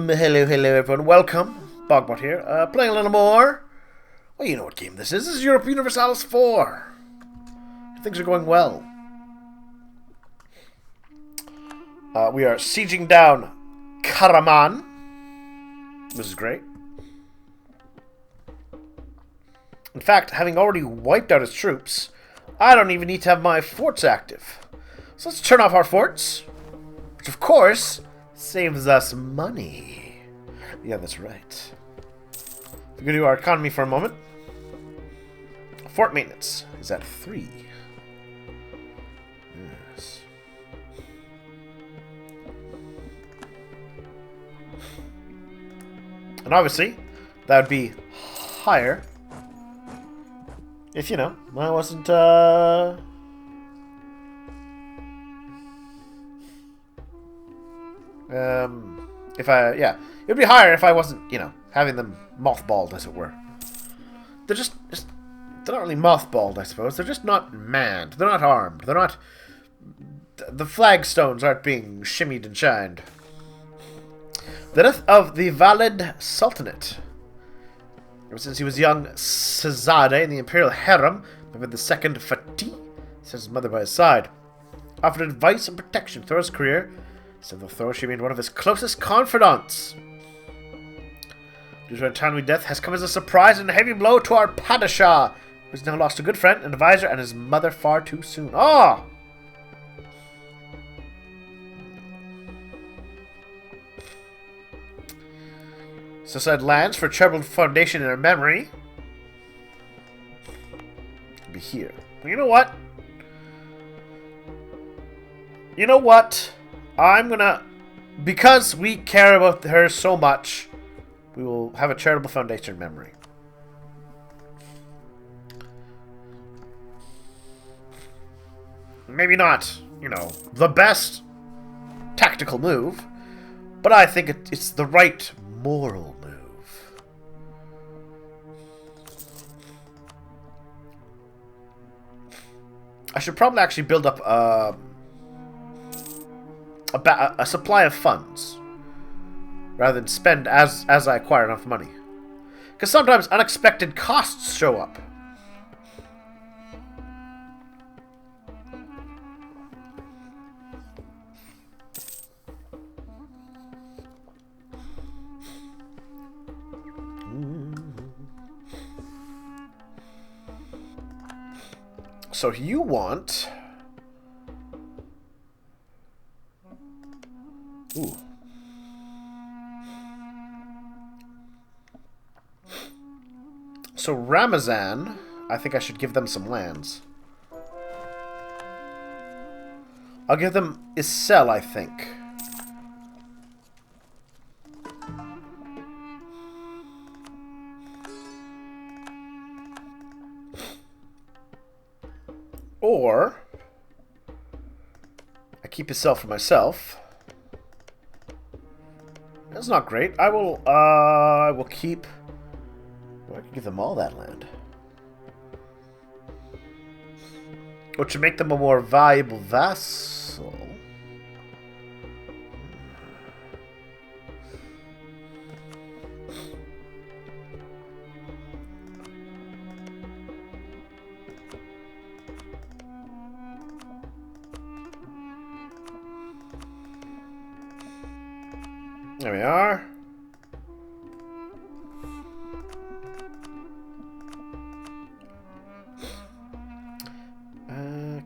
Hello everyone, welcome. BogMod here, playing a little more. Well, you know what game this is. This is European Vassals 4. Things are going well. We are sieging down Karaman. This is great. In fact, having already wiped out his troops, I don't even need to have my forts active. So let's turn off our forts, which of course saves us money. Yeah, that's right. We're going to do our economy for a moment. Fort maintenance is at 3. Yes. And obviously, that would be higher if, you know, I wasn't, yeah, it would be higher if I wasn't, you know, having them mothballed, as it were. They're just they're not really mothballed, I suppose. They're just not manned. They're not armed. They're not, the flagstones aren't being shimmied and shined. The death of the Valid Sultanate. Ever since he was young Sazade in the Imperial Harem, Mehmed II Fatih sent his mother by his side. Offered advice and protection throughout his career. Instead of Thor, she remained one of his closest confidants. Due to her untimely death has come as a surprise and a heavy blow to our Padishah, who has now lost a good friend, an advisor, and his mother far too soon. Ah! So said lands for charitable foundation in her memory. It'll be here. Well, you know what? You know what? I'm gonna, because we care about her so much, we will have a charitable foundation in memory. Maybe not, you know, the best tactical move, but I think it's the right moral move. I should probably actually build up a supply of funds rather than spend as I acquire enough money, because sometimes unexpected costs show up. So you want... Ooh. So Ramazan, I think I should give them some lands. I'll give them Isel, I think. Or I keep Isel for myself. That's not great. I will keep... Well, I can give them all that land. Which would make them a more valuable vassal. There we are.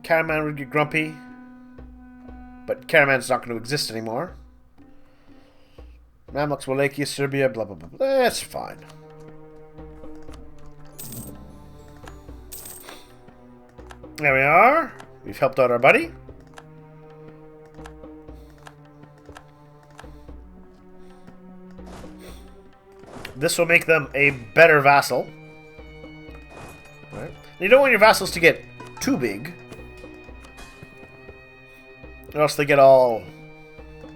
Caraman would get grumpy, but Caraman's not going to exist anymore. Mamluks, Wallachia, Serbia, blah blah blah. That's fine. There we are. We've helped out our buddy. This will make them a better vassal. Right. You don't want your vassals to get too big, or else they get all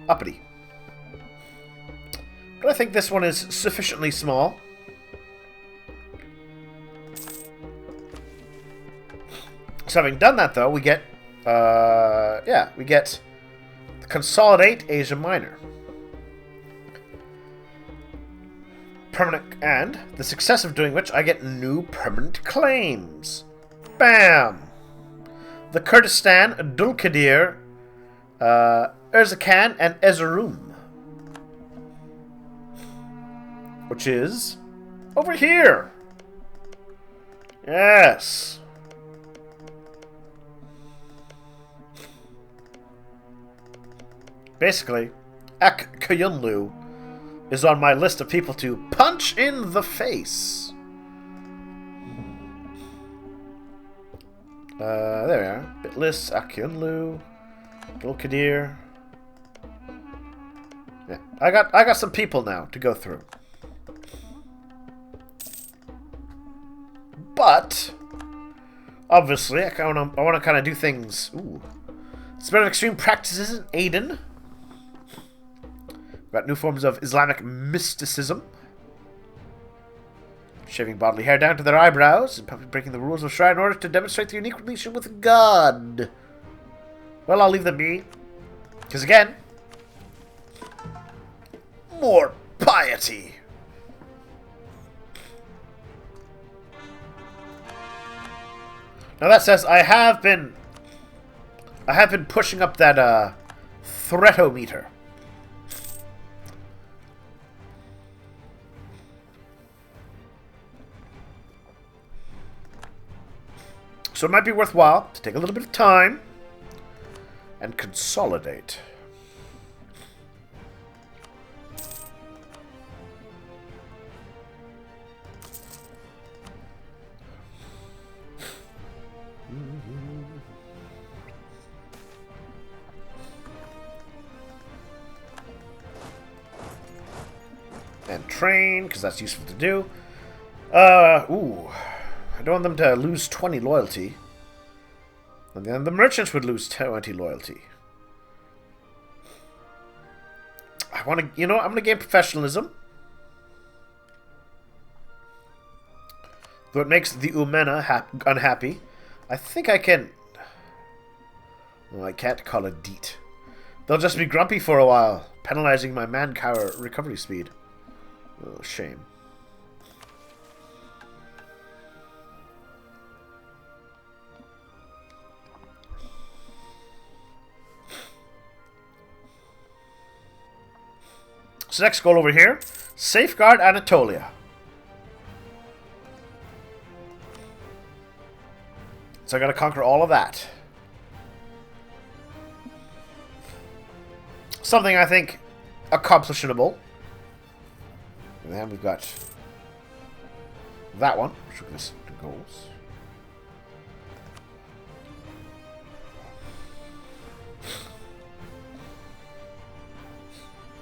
uppity. But I think this one is sufficiently small. So having done that, though, we get, we get Consolidate Asia Minor. the success of doing which I get new permanent claims. Bam! The Kurdistan, Dulkadir, Erzakan, and Erzurum. Which is over here. Yes. Basically, Ak Kayunlu is on my list of people to punch in the face. There we are. Bitlis, Akyunlu, Dulkadir. Yeah, I got some people now to go through. But obviously, I want to kind of do things. Ooh, spread of extreme practices in Aden. Got new forms of Islamic mysticism. Shaving bodily hair down to their eyebrows and publicly breaking the rules of Shrine in order to demonstrate their unique relation with God. Well, I'll leave them be. Because again, more piety. Now that says I have been pushing up that threatometer. So it might be worthwhile to take a little bit of time and consolidate. And train, because that's useful to do. Ooh. I don't want them to lose 20 loyalty. And then the merchants would lose 20 loyalty. I want to, I'm going to gain professionalism. Though it makes the Umena unhappy. I think I can... Well, I can't call it Deet. They'll just be grumpy for a while, penalizing my manpower recovery speed. Oh, shame. So next goal over here, safeguard Anatolia. So I gotta conquer all of that. Something I think accomplishable. And then we've got that one, which took us to goals.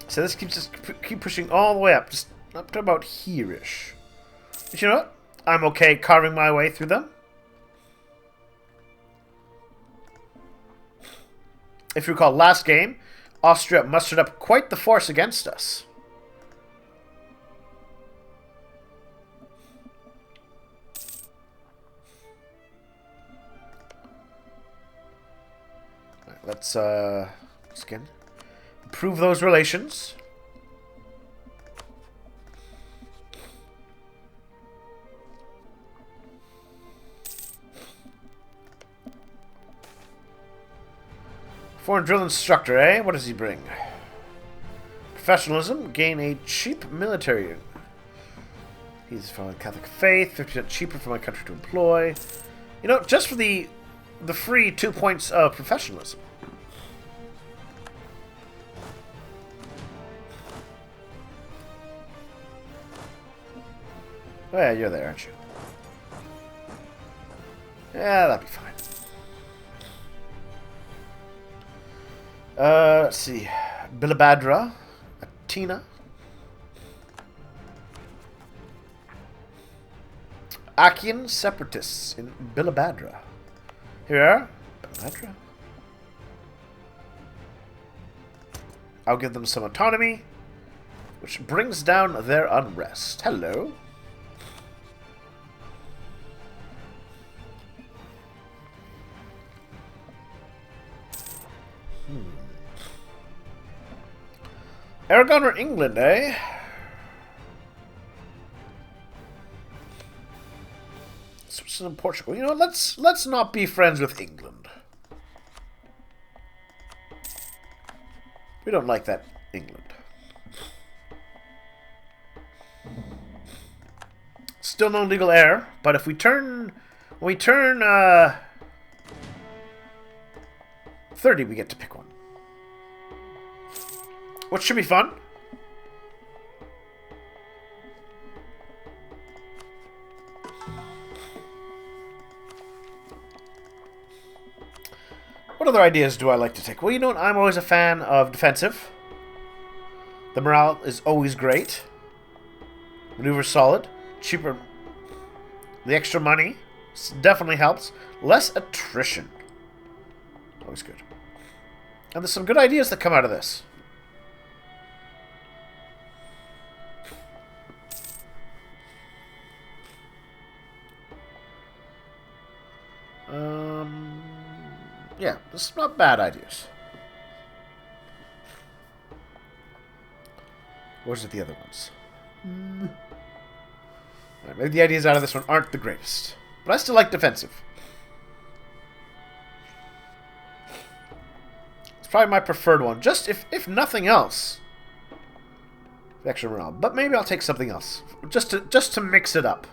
So this keep pushing all the way up, just up to about here-ish. But you know what? I'm okay carving my way through them. If you recall last game, Austria mustered up quite the force against us. Right, let's again improve those relations. Foreign drill instructor, eh? What does he bring? Professionalism. Gain a cheap military. He's from the Catholic faith. 50% cheaper for my country to employ. You know, just for the free 2 points of professionalism. Oh yeah, you're there, aren't you? Yeah, that'd be fine. Let's see. Bilabadra. Atina. Achaean separatists in Bilabadra. Here we are. Bilabadra. I'll give them some autonomy, which brings down their unrest. Hello. Aragon or England, eh? France and Portugal. You know, let's not be friends with England. We don't like that England. Still no legal heir, but if we turn... When we turn 30, we get to pick one. Which should be fun. What other ideas do I like to take? Well, you know what? I'm always a fan of defensive. The morale is always great. Maneuver solid. Cheaper. The extra money definitely helps. Less attrition. Always good. And there's some good ideas that come out of this. Yeah, this is not bad ideas. Or is it the other ones? Right, maybe the ideas out of this one aren't the greatest. But I still like defensive. It's probably my preferred one. Just if nothing else. Extra morale. But maybe I'll take something else. Just to mix it up.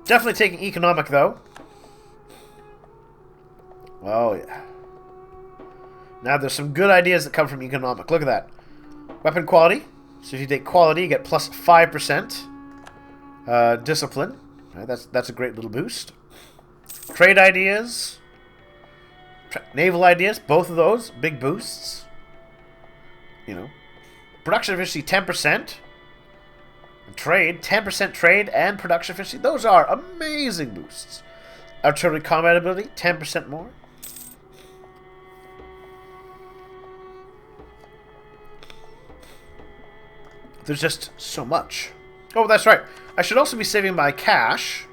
Definitely taking economic though. Oh, yeah. Now, there's some good ideas that come from economic. Look at that. Weapon quality. So if you take quality, you get plus 5%. Discipline. Right, that's a great little boost. Trade ideas. Naval ideas. Both of those. Big boosts. You know. Production efficiency, 10%. And trade. 10% trade and production efficiency. Those are amazing boosts. Artillery combat ability, 10% more. There's just so much. Oh, that's right. I should also be saving my cash.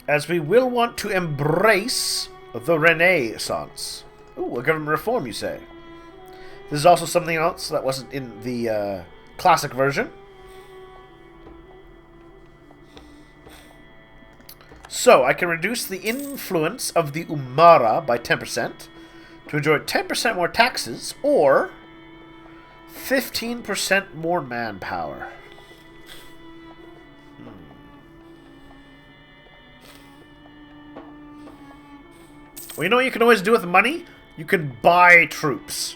As we will want to embrace the Renaissance. Ooh, a government reform, you say? This is also something else that wasn't in the classic version. So, I can reduce the influence of the Umara by 10%. To enjoy 10% more taxes, or 15% more manpower. Well, you know what you can always do with money? You can buy troops.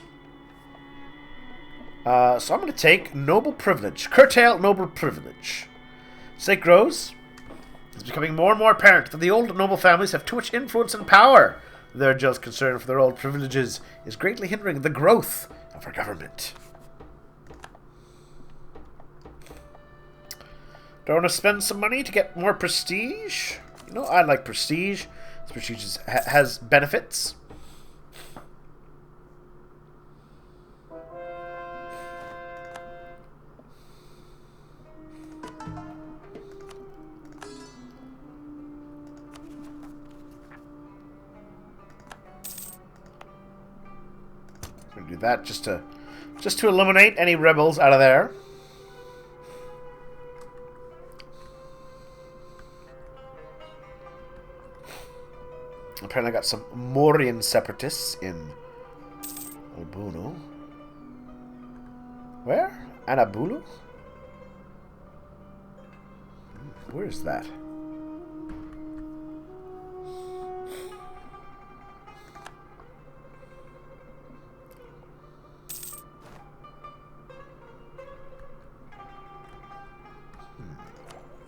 So I'm going to take Noble Privilege. Curtail Noble Privilege. Sake grows. It's becoming more and more apparent that the old noble families have too much influence and power. Their just concern for their old privileges is greatly hindering the growth of our government. Do I want to spend some money to get more prestige? You know, I like prestige. Prestige has benefits. Do that just to eliminate any rebels out of there. Apparently I got some Mauryan separatists in Albuno. Where? Anabulu? Where is that?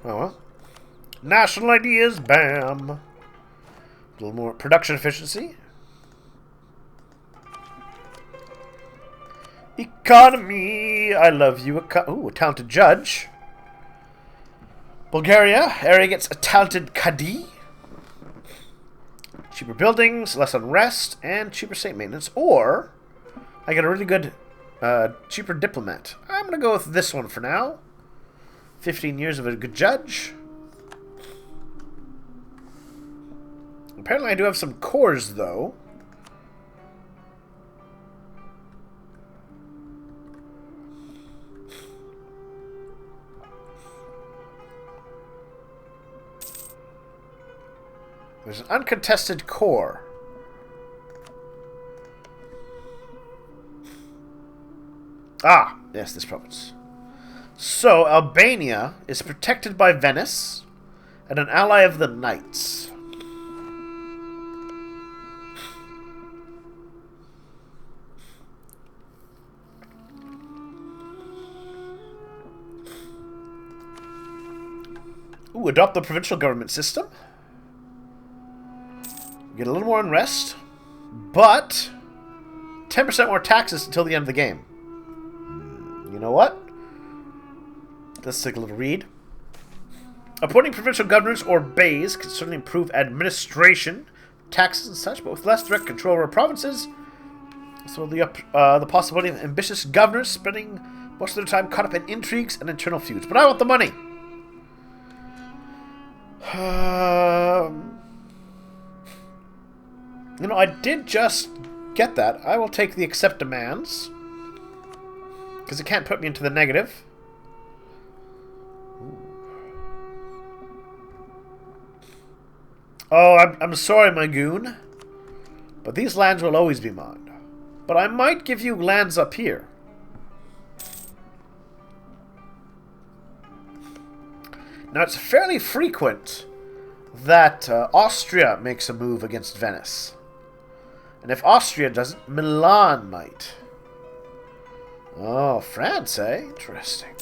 Oh well. National ideas, bam. A little more production efficiency. Economy, I love you. Ooh, a talented judge. Bulgaria, area gets a talented Kadi. Cheaper buildings, less unrest, and cheaper state maintenance. Or, I get a really good, cheaper diplomat. I'm going to go with this one for now. 15 years of a good judge. Apparently I do have some cores, though. There's an uncontested core. Ah, yes, this province. So, Albania is protected by Venice and an ally of the Knights. Ooh, adopt the provincial government system. Get a little more unrest, but 10% more taxes until the end of the game. You know what? Let's take a little read. Appointing provincial governors or bays can certainly improve administration, taxes and such, but with less direct control over provinces, so the possibility of ambitious governors spending most of their time caught up in intrigues and internal feuds. But I want the money. You know, I did just get that. I will take the accept demands, because it can't put me into the negative. Oh, I'm sorry, my goon, but these lands will always be mine. But I might give you lands up here. Now, it's fairly frequent that Austria makes a move against Venice. And if Austria doesn't, Milan might. Oh, France, eh? Interesting.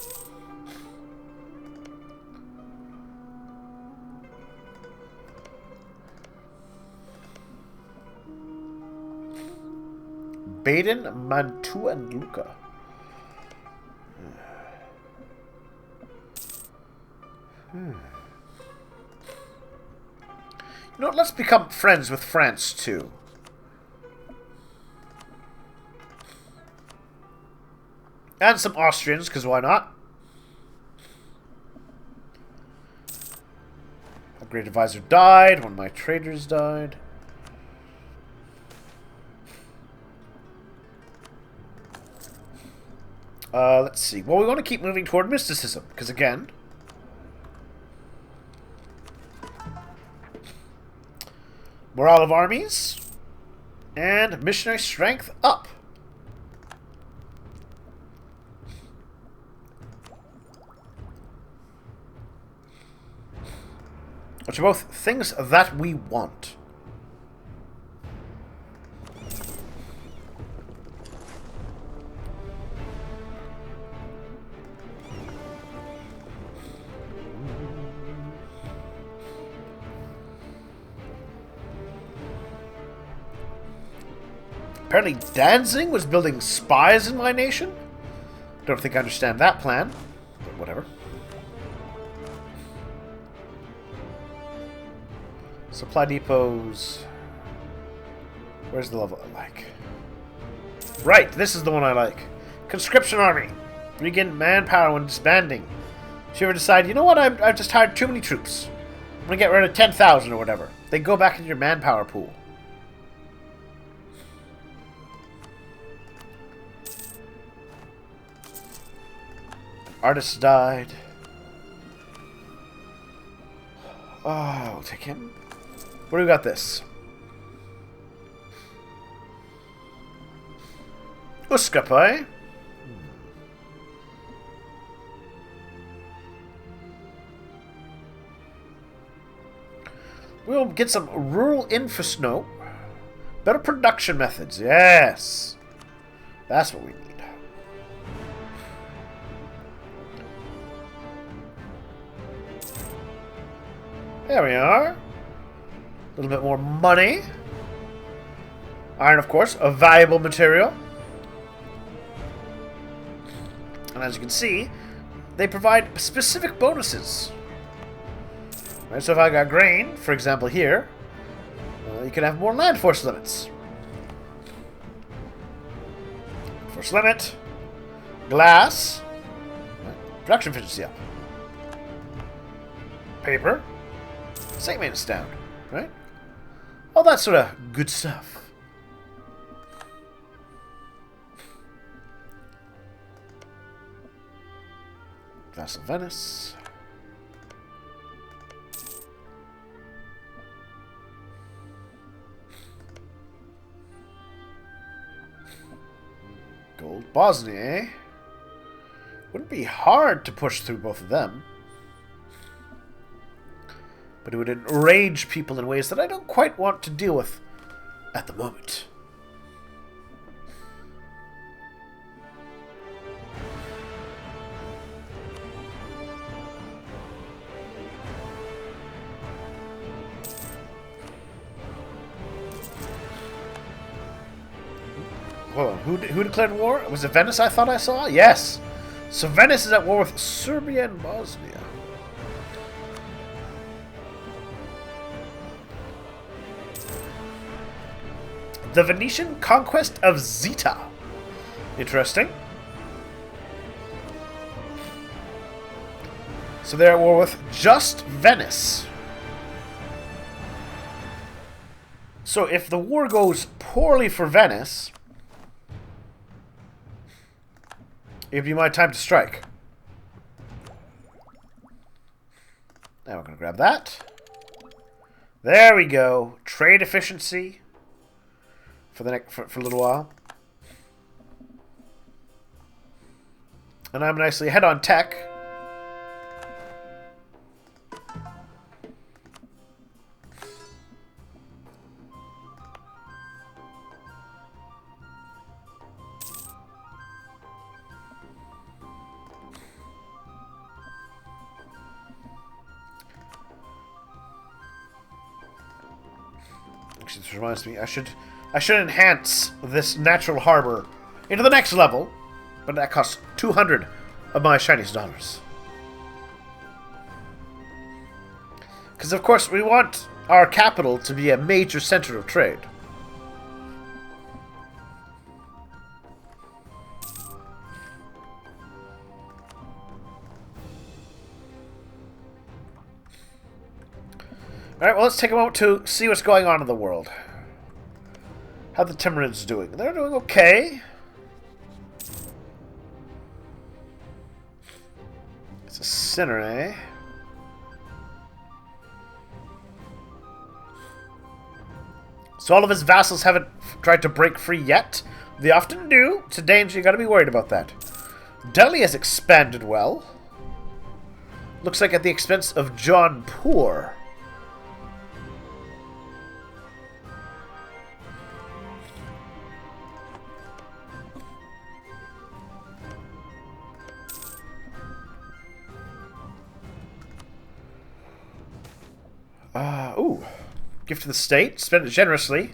Baden, Mantua, and Lucca. You know what? Let's become friends with France, too. And some Austrians, because why not? A great advisor died. One of my traders died. Let's see. Well, we want to keep moving toward mysticism, because again... morale of armies. And missionary strength up. Which are both things that we want. Apparently Danzig was building spies in my nation. Don't think I understand that plan, but whatever. Supply depots. Where's the level I like? Right, this is the one I like. Conscription army. Regain manpower when disbanding. If you ever decide, you know what, I've just hired too many troops. I'm going to get rid of 10,000 or whatever. They go back into your manpower pool. Artist died. Oh, I'll take him. What do we got this? Uskapai. We'll get some rural infosnow. Better production methods. Yes. That's what we need. There we are. A little bit more money. Iron, of course, a valuable material. And as you can see, they provide specific bonuses. Right, so if I got grain, for example here, you can have more land force limits. Force limit. Glass. Production efficiency up. Paper. Same maintenance down, right? All that sort of good stuff. Vassal Venice. gold. Bosnia, eh? Wouldn't be hard to push through both of them. But it would enrage people in ways that I don't quite want to deal with at the moment. Hold on, who declared war? Was it Venice I thought I saw? Yes! So Venice is at war with Serbia and Bosnia. The Venetian conquest of Zeta. Interesting. So they're at war with just Venice. So if the war goes poorly for Venice, it'd be my time to strike. Now we're going to grab that. There we go. Trade efficiency for the next for a little while. And I'm nicely ahead on tech. This reminds me, I should enhance this natural harbor into the next level, but that costs 200 of my Chinese dollars. Because of course we want our capital to be a major center of trade. Alright, well, let's take a moment to see what's going on in the world. How the Timurids doing? They're doing okay. It's a sinner, eh? So all of his vassals haven't tried to break free yet. They often do. It's a danger. You gotta be worried about that. Delhi has expanded well. Looks like at the expense of Jaunpur. Ooh. Gift to the state. Spend it generously.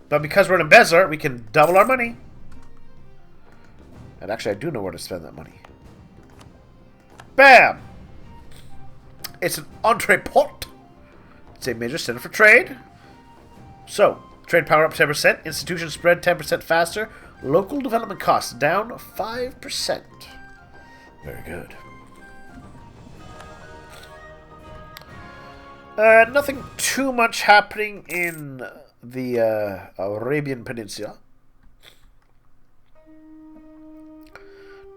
But because we're in a Bezar, we can double our money. And actually, I do know where to spend that money. Bam! It's an entrepot. It's a major center for trade. So, trade power up 10%. Institution spread 10% faster. Local development costs down 5%. Very good. Nothing too much happening in the Arabian Peninsula.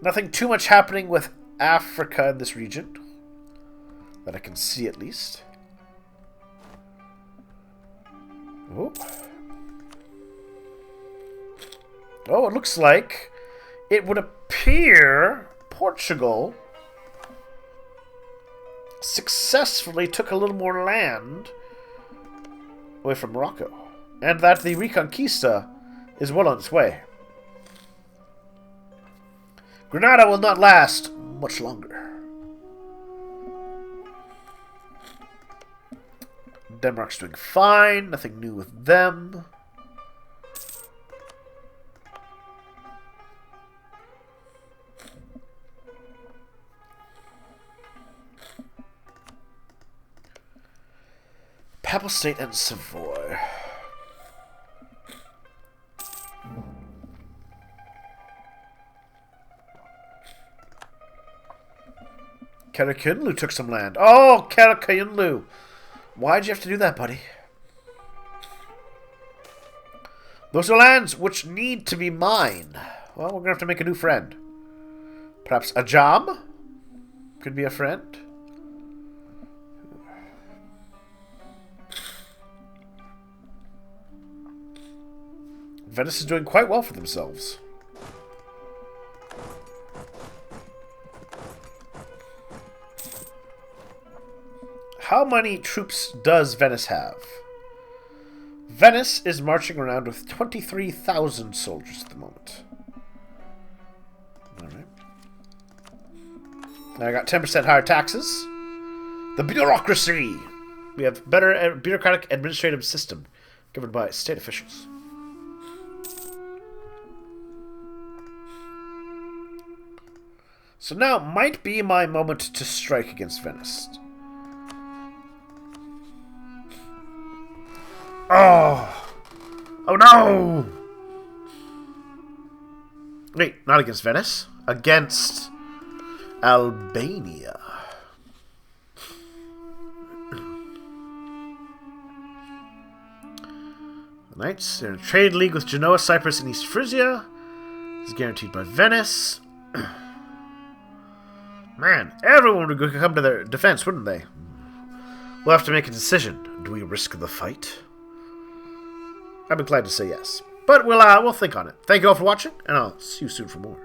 Nothing too much happening with Africa in this region. That I can see at least. Oh. Oh, it looks like it would appear Portugal successfully took a little more land away from Morocco, and that the Reconquista is well on its way. Granada will not last much longer. Denmark's doing fine, nothing new with them. Papal State and Savoy. Karakunlu took some land. Oh, Karakunlu! Why'd you have to do that, buddy? Those are lands which need to be mine. Well, we're gonna have to make a new friend. Perhaps Ajam could be a friend. Venice is doing quite well for themselves. How many troops does Venice have? Venice is marching around with 23,000 soldiers at the moment. Alright. Now I got 10% higher taxes. The bureaucracy! We have better bureaucratic administrative system governed by state officials. So now might be my moment to strike against Venice. Oh! Oh no! Wait, not against Venice. Against Albania. The Knights are in a trade league with Genoa, Cyprus, and East Frisia. This is guaranteed by Venice. Man, everyone would come to their defense, wouldn't they? We'll have to make a decision. Do we risk the fight? I'm inclined to say yes. But we'll think on it. Thank you all for watching, and I'll see you soon for more.